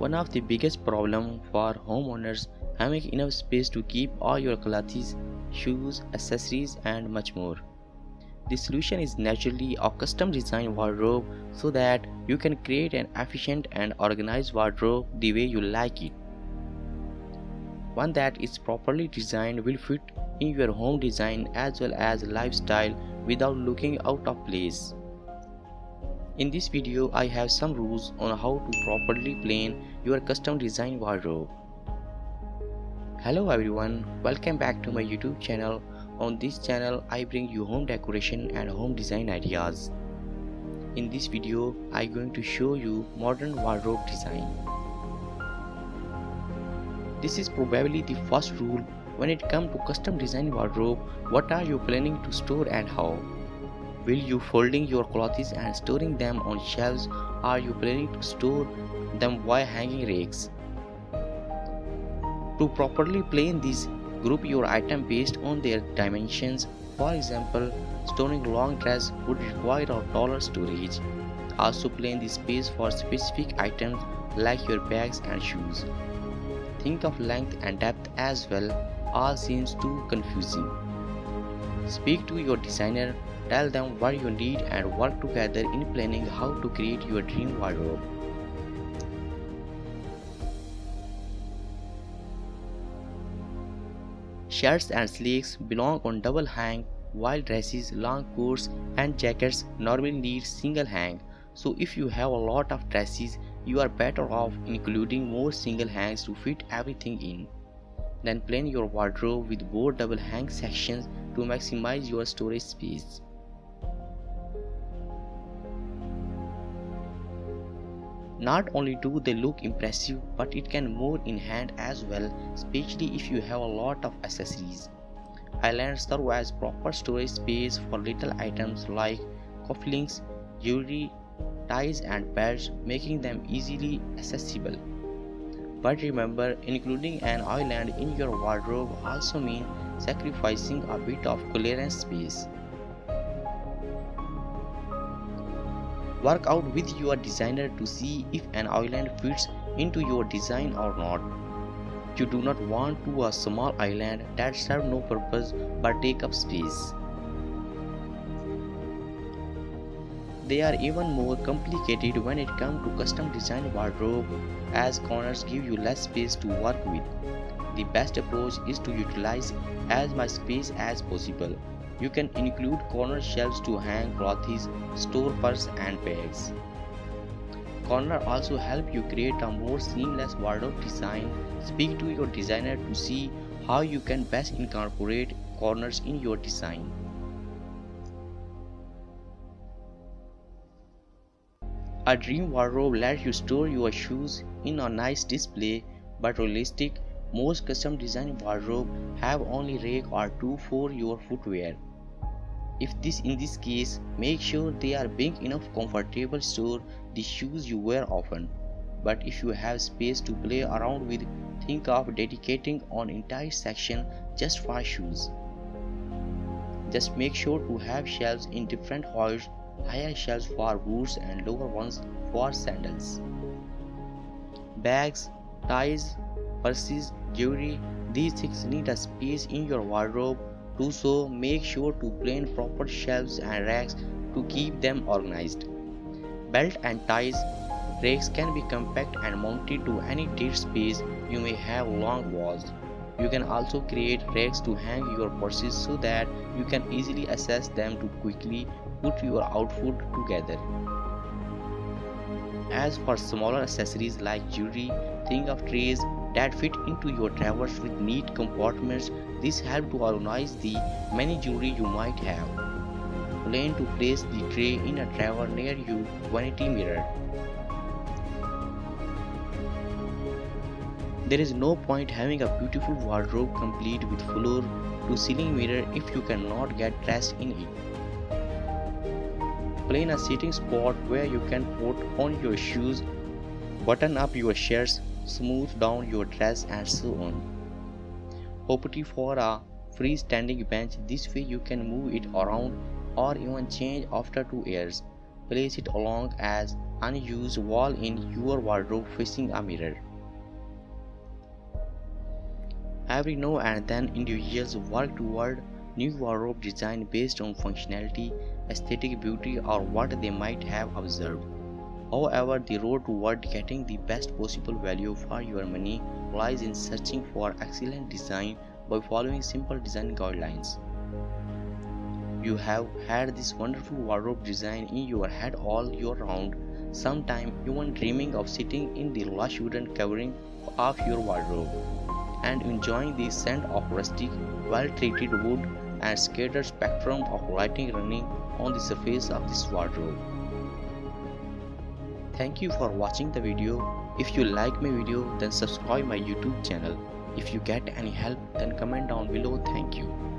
One of the biggest problems for homeowners having enough space to keep all your clothes, shoes, accessories and much more. The solution is naturally a custom designed wardrobe so that you can create an efficient and organized wardrobe the way you like it. One that is properly designed will fit in your home design as well as lifestyle without looking out of place. In this video, I have some rules on how to properly plan your custom design wardrobe. Hello everyone, welcome back to my YouTube channel. On this channel, I bring you home decoration and home design ideas. In this video, I am going to show you modern wardrobe design. This is probably the first rule when it comes to custom design wardrobe. What are you planning to store and how? Will you folding your clothes and storing them on shelves? Are you planning to store them via hanging racks? To properly plan this, group your item based on their dimensions. For example, storing long dress would require a taller storage. Also plan the space for specific items like your bags and shoes. Think of length and depth as well, all seems too confusing. Speak to your designer, tell them what you need and work together in planning how to create your dream wardrobe. Shirts and slacks belong on double hang, while dresses, long coats and jackets normally need single hang. So if you have a lot of dresses, you are better off including more single hangs to fit everything in. Then plan your wardrobe with both double hang sections to maximize your storage space. Not only do they look impressive, but it can move in hand as well, especially if you have a lot of accessories. Islands serve as proper storage space for little items like cufflinks, jewelry, ties and belts, making them easily accessible. But remember, including an island in your wardrobe also means sacrificing a bit of clearance space. Work out with your designer to see if an island fits into your design or not. You do not want a small island that serves no purpose but take up space. They are even more complicated when it comes to custom design wardrobe, as corners give you less space to work with. The best approach is to utilize as much space as possible. You can include corner shelves to hang clothes, store purse and bags. Corner also help you create a more seamless wardrobe design. Speak to your designer to see how you can best incorporate corners in your design. A dream wardrobe lets you store your shoes in a nice display, but realistic, most custom design wardrobe have only rack or two for your footwear. In this case, make sure they are big enough comfortable store the shoes you wear often. But if you have space to play around with, think of dedicating an entire section just for shoes. Just make sure to have shelves in different heights, higher shelves for boots and lower ones for sandals. Bags, ties, purses, jewelry, these things need a space in your wardrobe. Do so, make sure to plan proper shelves and racks to keep them organized. Belt and ties racks can be compact and mounted to any dead space you may have along walls. You can also create racks to hang your purses so that you can easily access them to quickly put your outfit together. As for smaller accessories like jewelry, think of trays that fit into your drawers with neat compartments. This helps to organize the many jewelry you might have. Plan to place the tray in a drawer near your vanity mirror. There is no point having a beautiful wardrobe complete with floor to ceiling mirror if you cannot get dressed in it. Plan a sitting spot where you can put on your shoes, button up your shirts, smooth down your dress and so on. Opt for a freestanding bench. This way you can move it around or even change after 2 years. Place it along as unused wall in your wardrobe facing a mirror. Every now and then, individuals work toward new wardrobe design based on functionality, aesthetic beauty, or what they might have observed. However, the road toward getting the best possible value for your money lies in searching for excellent design by following simple design guidelines. You have had this wonderful wardrobe design in your head all year round, sometime even dreaming of sitting in the lush wooden covering of your wardrobe and enjoying the scent of rustic, well-treated wood and scattered spectrum of lighting running on the surface of this wardrobe. Thank you for watching the video. If you like my video, then subscribe my YouTube channel. If you get any help, then comment down below. Thank you.